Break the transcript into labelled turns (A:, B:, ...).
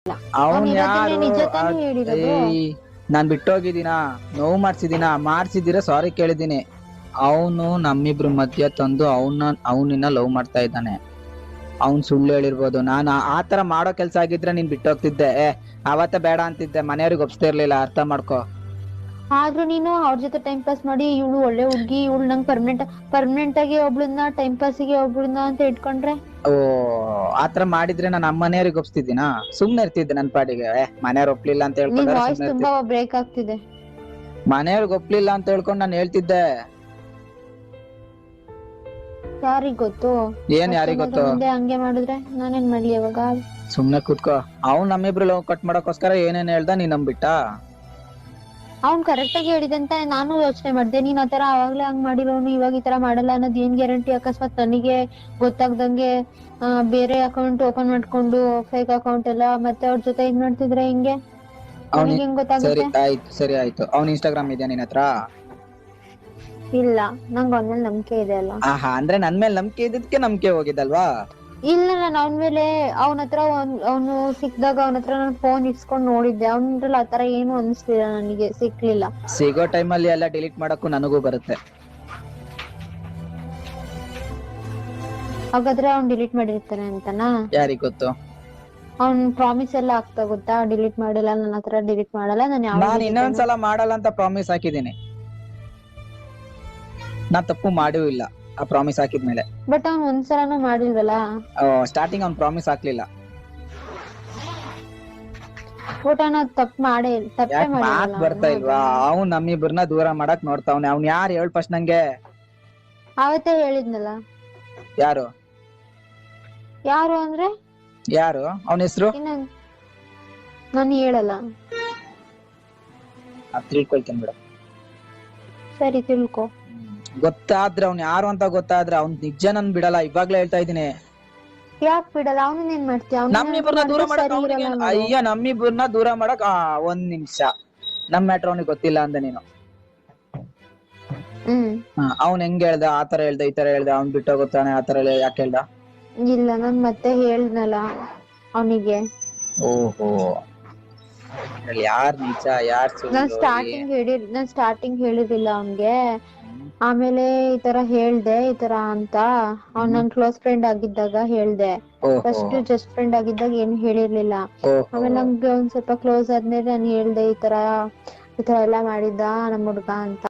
A: ಅವನ್
B: ಇರೋದನ್ನೇ
A: ಯಾರು
B: ನಿಜ ತಾನೇ ಹೇಳಿರೋದು.
A: ನಾನ್ ಬಿಟ್ಟೋಗಿದ್ದೀನಾ, ನೋವು ಮಾಡ್ಸಿದೀರಾ, ಸಾರಿ ಕೇಳಿದೀನಿ. ಅವನು ನಮ್ಮಿಬ್ರು ಮಧ್ಯ ತಂದು ಅವನಿನ್ನ ಲವ್ ಮಾಡ್ತಾ ಇದ್ದಾನೆ. ಅವ್ನ್ ಸುಳ್ಳು ಹೇಳಿರ್ಬೋದು. ನಾನು ಆತರ ಮಾಡೋ ಕೆಲ್ಸ ಆಗಿದ್ರೆ ನೀನ್ ಬಿಟ್ಟೋಗ್ತಿದ್ದೆ. ಅವತ್ತ ಬೇಡ ಅಂತಿದ್ದೆ, ಮನೆಯವ್ರಿಗೆ ಒಪ್ಸ್ತಾ ಇರ್ಲಿಲ್ಲ, ಅರ್ಥ ಮಾಡ್ಕೊ.
B: ಆದ್ರೂ ನೀನು ಅವ್ರ ಜೊತೆ ಟೈಮ್ ಪಾಸ್ ಮಾಡಿ, ಇವಳು ಒಳ್ಳೆ ಹುಡ್ಗಿ, ಇವಳು ನಂಗೆ ಪರ್ಮನೆಂಟ್ ಆಗಿ ಒಬ್ಳನ್ನ, ಟೈಮ್ ಪಾಸಿಗೆ ಒಬ್ಳನ್ನ ಅಂತ ಇಟ್ಕೊಂಡ್ರೆ.
A: ಓ, ಆತರ ಮಾಡಿದ್ರೆ ನಾನು ಮನೆಯವ್ರಿಗೆ ಒಪ್ಸ್ತಿದ್ದೀನಾ? ಸುಮ್ನೆ ಇರ್ತಿದ್ದೆ ನನ್ ಪಾಡಿಗೆ. ಮನೆಯವ್ರು ಒಪ್ಲಿಲ್ಲ ಅಂತ
B: ನಿನ್
A: ಹೇಳ್ಕೊಂಡ್ರೆ
B: ವಾಯ್ಸ್
A: ಸುಮ್ನೆ
B: ತುಂಬಾ
A: ಇರ್ತಿದ್ದೆ.
B: ಬ್ರೇಕ್ ಆಗ್ತಿದೆ.
A: ಮನೆಯವ್ರಿಗೆ ಒಪ್ಲಿಲ್ಲ ಅಂತ ಹೇಳ್ಕೊಂಡು ನಾನು ಹೇಳ್ತಿದ್ದೆ.
B: ಯಾರಿಗ್ ಗೊತ್ತು?
A: ಏನ್ ಯಾರಿಗ್ ಗೊತ್ತು?
B: ಮುಂದೆ ಹಂಗೆ ಮಾಡಿದ್ರೆ ನಾನೇನ್ ಮಾಡ್ಲಿ ಅವಾಗ?
A: ಸುಮ್ನೆ ಕೂತ್ಕೋ. ಅವ್ನ್ ನಮ್ಮಿಬ್ರು ಲವ್ ಕಟ್ ಮಾಡಕ್ಕೋಸ್ಕರ ಏನೇನ್ ಹೇಳ್ದ, ನೀನ್ ನಂಬಿಟ್ಟ?
B: ಅವ್ನ್ ಕರೆಕ್ಟ್ ಆಗಿ ಹೇಳಿದಂತ ನಾನು ಯೋಚನೆ ಮಾಡ್ದೆ. ನೀನ್ ಆತರ ಅವಾಗ್ಲೇ ಹಂಗ್ ಮಾಡಿರೋನು ಇವಾಗ ಈ ತರ ಮಾಡಲ್ಲ ಅನ್ನೋದ್ ಏನ್ ಗ್ಯಾರಂಟಿ? ಅಕಸ್ಮಾತ್ ನನಗೆ ಗೊತ್ತಾಗ್ದಂಗೆ ಬೇರೆ ಅಕೌಂಟ್ ಓಪನ್ ಮಾಡ್ಕೊಂಡು ಫೇಕ್ ಅಕೌಂಟ್ ಎಲ್ಲ ಮತ್ತೆ ಅವ್ರ ಜೊತೆ ಇದ್ ಮಾಡ್ತಿದ್ರೆ ಹಿಂಗೆ ನನಗೆ ಹೆಂಗ್ ಗೊತ್ತಾಗುತ್ತೆ?
A: ಸರಿ ಆಯ್ತು. ಅವ್ನ ಇನ್ಸ್ಟಾಗ್ರಾಮ್ ಇದೆಯಾ ನಿನ್ ಹತ್ರ?
B: ಇಲ್ಲ, ನಂಗ್ ಅವ್ನ ಮೇಲೆ ನಂಬಿಕೆ ಇದೆ ಅಲ್ಲ.
A: ಅಂದ್ರೆ ನನ್ ಮೇಲೆ ನಂಬಿಕೆ ಇದ್ದಕ್ಕೆ ನಂಬಿಕೆ ಹೋಗಿದ್ದಲ್ವಾ?
B: ಇಲ್ಲ, ನಾನು ಅವನ ಮೇಲೆ ಅವನ ಹತ್ರ ಅವನು ಸಿಕ್ದಾಗ ಅವನ ಹತ್ರ ನಾನು ಫೋನ್ ಇಸ್ಕೊಂಡ್ ನೋಡಿದ್ದೆ. ಅವನಲ್ಲಿ ಆತರ ಏನು ಅನಿಸ್ಲಿಲ್ಲ, ನನಗೆ ಸಿಕ್ಲಿಲ್ಲ.
A: ಸಿಗೋ ಟೈಮಲ್ಲಿ ಎಲ್ಲ ಡಿಲೀಟ್ ಮಾಡಕ್ಕೂ ನನಗೂ ಬರುತ್ತೆ.
B: ಹಾಗಾದ್ರೆ ಅವ್ನ್ ಡಿಲೀಟ್ ಮಾಡಿರ್ತಾನೆ ಅಂತನಾ?
A: ಯಾರಿಗ್ ಗೊತ್ತು?
B: ಅವ್ನ್ ಪ್ರಾಮಿಸ್ ಎಲ್ಲ ಆಗ್ತಾ ಗೊತ್ತಾ, ಡಿಲೀಟ್ ಮಾಡಲ್ಲ, ನನ್ನ ಹತ್ರ ಡಿಲೀಟ್ ಮಾಡಲ್ಲ,
A: ನಾನು ಇನ್ನೊಂದ್ಸಲ ಮಾಡಲ್ಲ ಅಂತ ಪ್ರಾಮಿಸ್ ಹಾಕಿದ್ದೀನಿ. ನಾ ತಪ್ಪು ಮಾಡೂ ಇಲ್ಲ ಆ ಪ್ರಾಮಿಸ್ ಹಾಕಿದ್ಮೇಲೆ.
B: ಬಟ್ ಅವ್ನ್ ಒಂದ್ಸಲನೂ ಮಾಡಿಲ್ವಲ್ಲ.
A: ಸ್ಟಾರ್ಟಿಂಗ್ ಅವ್ನ್ ಪ್ರಾಮಿಸ್ ಹಾಕ್ಲಿಲ್ಲ.
B: ಬಟ್ ಅವ್ನ ತಪ್ಪು ತಪ್ಪೇ
A: ಮಾತ್ ಬರ್ತಾ ಇಲ್ವಾ? ಅವ್ನ್ ನಮ್ಮಿಬ್ರನ್ನ ದೂರ ಮಾಡಕ್ ನೋಡ್ತಾವ್ನೆ. ಅವ್ನ್ ಯಾರು ಹೇಳ್ ಫಸ್ಟ್ ನಂಗೆ?
B: ಅವತ್ತೇ ಹೇಳಿದ್ನಲ್ಲ.
A: ಯಾರು
B: ಅಂದ್ರೆ
A: ಯಾರು? ಅವನ ಹೆಸರು
B: ನಾನು ಹೇಳಲ್ಲ.
A: ತಿಳ್ಕೊಳ್ತೇನೆ ಬಿಡ.
B: ಸರಿ, ತಿಳ್ಕೊ.
A: ಗೊತ್ತಾದ್ರೆ ಅವ್ನ್ ಯಾರು ಅಂತ ಗೊತ್ತಾದ್ರೆ ಅವ್ನ್ ನಿಜ ನನ್ ಬಿಡಲ್ಲ. ಇವಾಗ್ಲೇ ಹೇಳ್ತಾ ಇದೀನಿ.
B: ಯಾಕೆ ಬಿಡಲ್ಲ? ಅವನನ್ನ ಏನ್ ಮಾಡ್ತೀಯ?
A: ನಮ್ಮಿಬ್ರನ್ನ ದೂರ ಮಾಡಕ್ ನಮ್ಮಿಬ್ರನ್ನ ದೂರ ಮಾಡಕ್ ಒಂದ್ ನಿಮಿಷ. ನಮ್ ಮ್ಯಾಟ್ರ್ ಅವ್ನಿಗೆ ಗೊತ್ತಿಲ್ಲ ಅಂದ ನೀನು. ಅವ್ನ್ ಹೆಂಗ್ ಹೇಳ್ದ? ಆತರ ಹೇಳ್ದ, ಈ ತರ ಹೇಳ್ದ, ಅವ್ನ್ ಬಿಟ್ಟೋಗುತ್ತಾನೆ ಆತರ ಯಾಕೆ ಹೇಳ್ದ?
B: ಇಲ್ಲ, ನಾನ್ ಮತ್ತೆ ಹೇಳ್ದಲ್ಲ ಅವನಿಗೆ.
A: ಓಹೋ, ಯಾರ್ ನಿಜ ಯಾರ್ ಸುಳ್ಳು?
B: ನಾನ್ ಸ್ಟಾರ್ಟಿಂಗ್ ಹೇಳಿರ್ಲಿಲ್ಲ ಅವನ್ಗೆ. ಆಮೇಲೆ ಈ ತರ ಹೇಳ್ದೆ, ಈ ತರ ಅಂತ. ಅವ್ನ್ ನನ್ ಕ್ಲೋಸ್ ಫ್ರೆಂಡ್ ಆಗಿದ್ದಾಗ ಹೇಳ್ದೆ. ಫಸ್ಟ್ ಜಸ್ಟ್ ಫ್ರೆಂಡ್ ಆಗಿದ್ದಾಗ ಏನು ಹೇಳಿರ್ಲಿಲ್ಲ. ಆಮೇಲೆ ನಮ್ಗೆ ಒಂದ್ ಸ್ವಲ್ಪ ಕ್ಲೋಸ್ ಆದ್ಮೇಲೆ ನಾನು ಹೇಳ್ದೆ, ಈ ತರ ಎಲ್ಲಾ ಮಾಡಿದ್ದ ನಮ್ ಹುಡ್ಗ ಅಂತ.